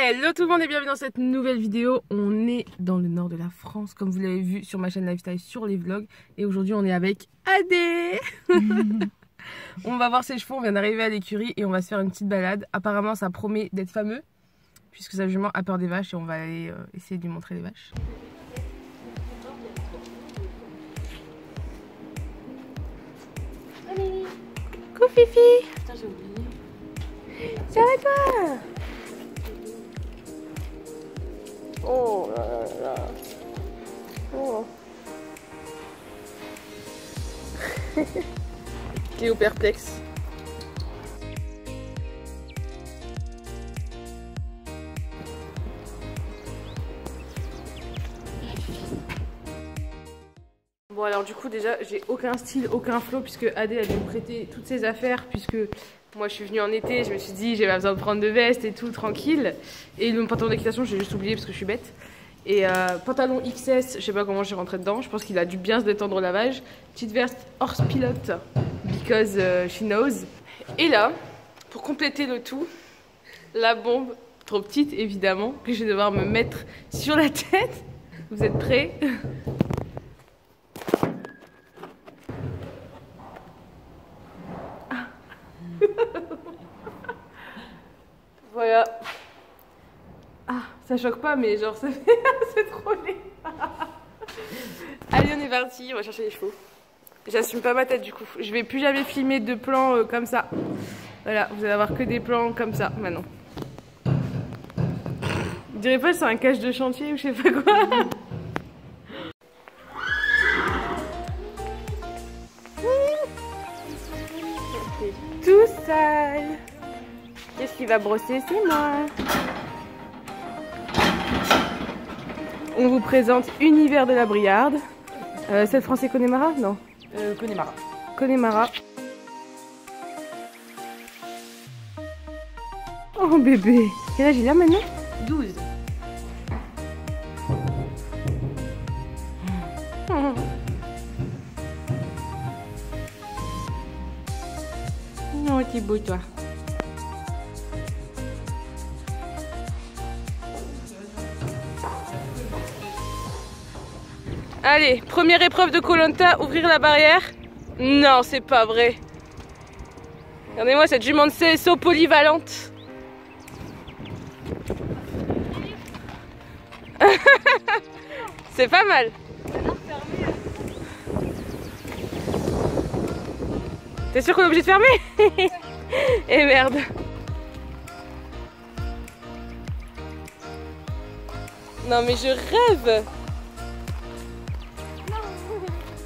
Hello tout le monde et bienvenue dans cette nouvelle vidéo. On est dans le nord de la France comme vous l'avez vu sur ma chaîne Lifestyle sur les vlogs. Et aujourd'hui on est avec Adé. On va voir ses chevaux, on vient d'arriver à l'écurie et on va se faire une petite balade. Apparemment ça promet d'être fameux puisque sa jument a peur des vaches et on va aller essayer de lui montrer les vaches. Allez. Coucou Fifi. Putain j'ai oublié. Ça va toi? Oh là là là. Oh. Théo perplexe. Bon alors du coup déjà j'ai aucun style, aucun flow puisque Adé a dû me prêter toutes ses affaires puisque moi je suis venue en été, je me suis dit j'ai pas besoin de prendre de veste et tout tranquille. Et mon pantalon d'équitation j'ai juste oublié parce que je suis bête. Et pantalon XS, je sais pas comment j'ai rentré dedans, je pense qu'il a dû bien se détendre au lavage. Petite veste horse pilot because she knows. Et là, pour compléter le tout, la bombe, trop petite évidemment, que je vais devoir me mettre sur la tête. Vous êtes prêts? Voilà. Ah, ça choque pas, mais genre, ça fait... c'est trop laid. Allez, on est parti, on va chercher les chevaux. J'assume pas ma tête du coup. Je vais plus jamais filmer de plans comme ça. Voilà, vous allez avoir que des plans comme ça maintenant. Vous direz pas c'est un cache de chantier ou je sais pas quoi. Tout sale. Qu'est-ce qui va brosser? C'est moi. On vous présente Univers de la Briarde. C'est le français Connemara? Non. Connemara. Connemara. Oh bébé. Quel âge il a maintenant? 12. Non, t'es beau toi. Allez, première épreuve de Koh-Lanta, ouvrir la barrière. Non, c'est pas vrai. Regardez-moi cette jument de CSO polyvalente. C'est pas mal. T'es sûr qu'on est obligé de fermer? Et merde. Non mais je rêve.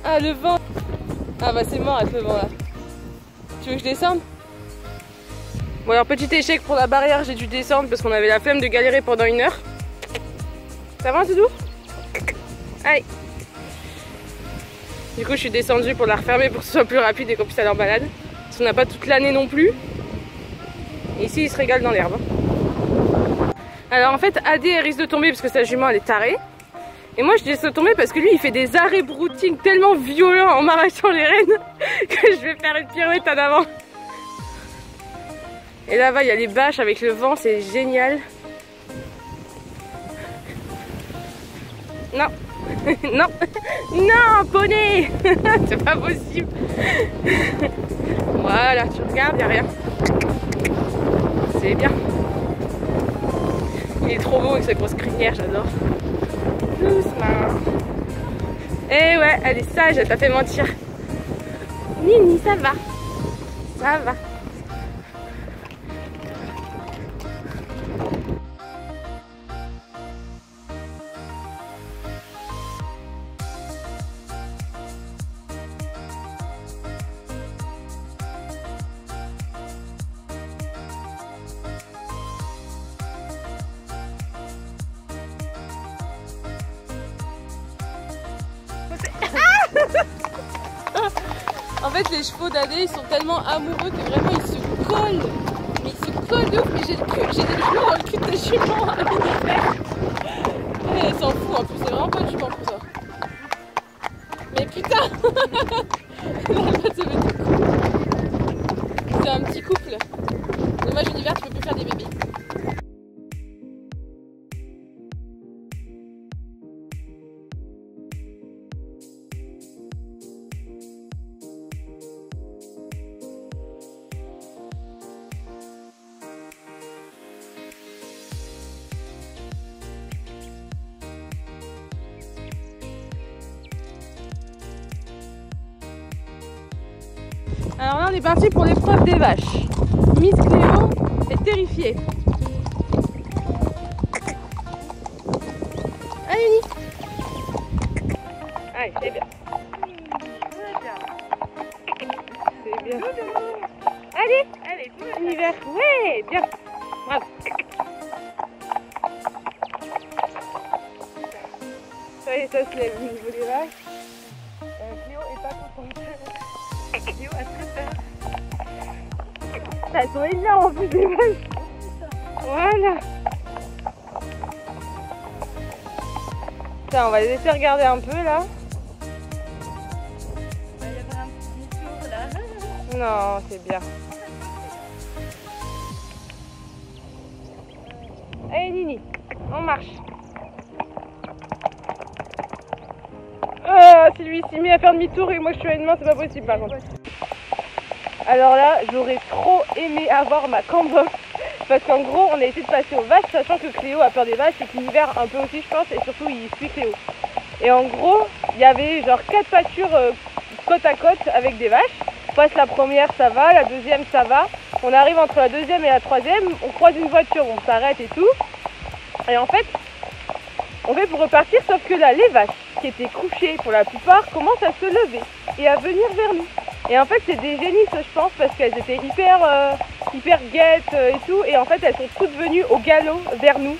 Ah le vent. Ah bah c'est mort avec le vent là. Tu veux que je descende? Bon alors petit échec pour la barrière, j'ai dû descendre parce qu'on avait la flemme de galérer pendant 1 heure. Ça va Doudou? Allez. Du coup je suis descendue pour la refermer pour que ce soit plus rapide et qu'on puisse aller en balade. Parce qu'on n'a pas toute l'année non plus. Et ici il se régale dans l'herbe. Alors en fait Adé elle risque de tomber parce que sa jument elle est tarée. Et moi je laisse tomber parce que lui il fait des arrêts broutings tellement violents en m'arrachant les rênes que je vais faire une pirouette en avant. Et là-bas il y a les bâches avec le vent, c'est génial. Non. Non. Non poney. C'est pas possible. Voilà, tu regardes, y a rien. C'est bien. Il est trop beau avec sa grosse crinière, j'adore. Doucement. Eh ouais, elle est sage, elle t'a fait mentir. Nini, ça va. Ça va. En fait les chevaux d'Adé ils sont tellement amoureux que vraiment ils se collent. Mais ils se collent de ouf. Mais j'ai des chevaux dans le cul de ta jument. Elle s'en fout en plus, c'est vraiment pas une jument pour ça. Mais putain. C'est un petit couple. Dommage Univers tu peux plus faire des bébés. Alors là on est parti pour l'épreuve des vaches. Miss Cléo est terrifiée. Allez Uni. Allez, c'est bien. C'est bien. Allez, allez, univers. Ouais, bien. Bravo. Ça y est, ça se lève au niveau des vaches. Cléo est pas contente. Cléo a très peur. Elles sont énormes en plus des vaches. Voilà. Tiens, on va les laisser regarder un peu là. Il va y avoir un petit tour là. Non, c'est bien. Allez Nini, on marche. Si lui s'y met à faire demi-tour et moi je suis à une main, c'est pas possible par contre. Alors là, j'aurais trop aimé avoir ma cambox. Parce qu'en gros, on a essayé de passer aux vaches, sachant que Cléo a peur des vaches et qu'Univers un peu aussi, je pense, et surtout il suit Cléo. Et en gros, il y avait genre 4 pâtures côte à côte avec des vaches. On passe la première, ça va, la deuxième, ça va. On arrive entre la deuxième et la troisième, on croise une voiture, on s'arrête et tout. Et en fait, on fait pour repartir, sauf que là, les vaches qui étaient couchées pour la plupart commencent à se lever et à venir vers nous. Et en fait, c'est des génisses, je pense, parce qu'elles étaient hyper guettes et tout. Et en fait, elles sont toutes venues au galop vers nous.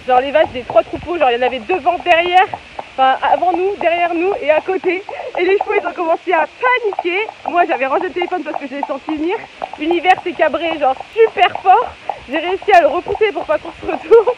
Genre les vaches des 3 troupeaux, genre il y en avait devant, derrière, enfin avant nous, derrière nous et à côté. Et les chevaux, ils ont commencé à paniquer. Moi, j'avais rangé le téléphone parce que je l'ai senti venir. Univers s'est cabré, genre super fort. J'ai réussi à le repousser pour pas qu'on se retourne.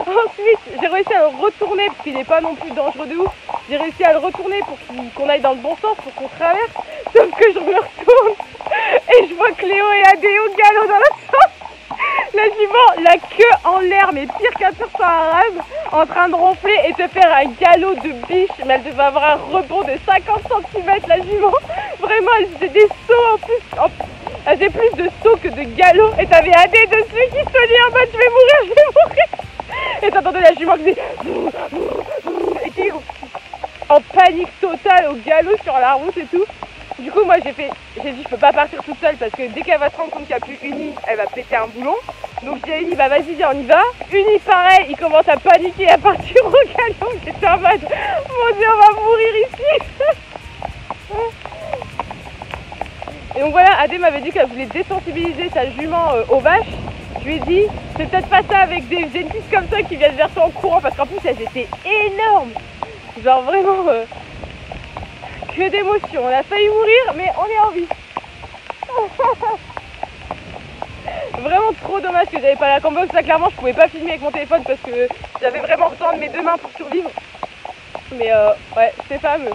Ensuite, j'ai réussi à le retourner parce qu'il n'est pas non plus dangereux de ouf. J'ai réussi à le retourner pour qu'on aille dans le bon sens, pour qu'on traverse. Sauf que je me retourne et je vois Cléo et Adé au galop dans l'autre sens. La jument, la queue en l'air, mais pire qu'un tursan arabe, en train de ronfler et de faire un galop de biche. Mais elle devait avoir un rebond de 50 cm, la jument. Vraiment, elle faisait des sauts en plus. Elle faisait plus de sauts que de galop. Et t'avais Adé dessus qui se dit en mode je vais mourir, je vais mourir. Et t'entendais la jument qui disait et qui en panique totale au galop sur la route et tout. Du coup moi j'ai dit je peux pas partir toute seule parce que dès qu'elle va se rendre compte qu'il n'y a plus Uni, elle va péter un boulon. Donc j'ai dit à Uni bah vas-y viens on y va. Uni pareil, il commence à paniquer à partir au galop. J'étais en mode mon Dieu on va mourir ici. Et donc voilà, Adé m'avait dit qu'elle voulait désensibiliser sa jument aux vaches. Je lui ai dit, c'est peut-être pas ça avec des génisses comme ça qui viennent vers toi en courant parce qu'en plus elles étaient énormes. Genre vraiment que d'émotions. On a failli mourir mais on est en vie. Vraiment trop dommage que j'avais pas la cambox. Là clairement je pouvais pas filmer avec mon téléphone parce que j'avais vraiment besoin de mes 2 mains pour survivre. Mais ouais, c'est fameux.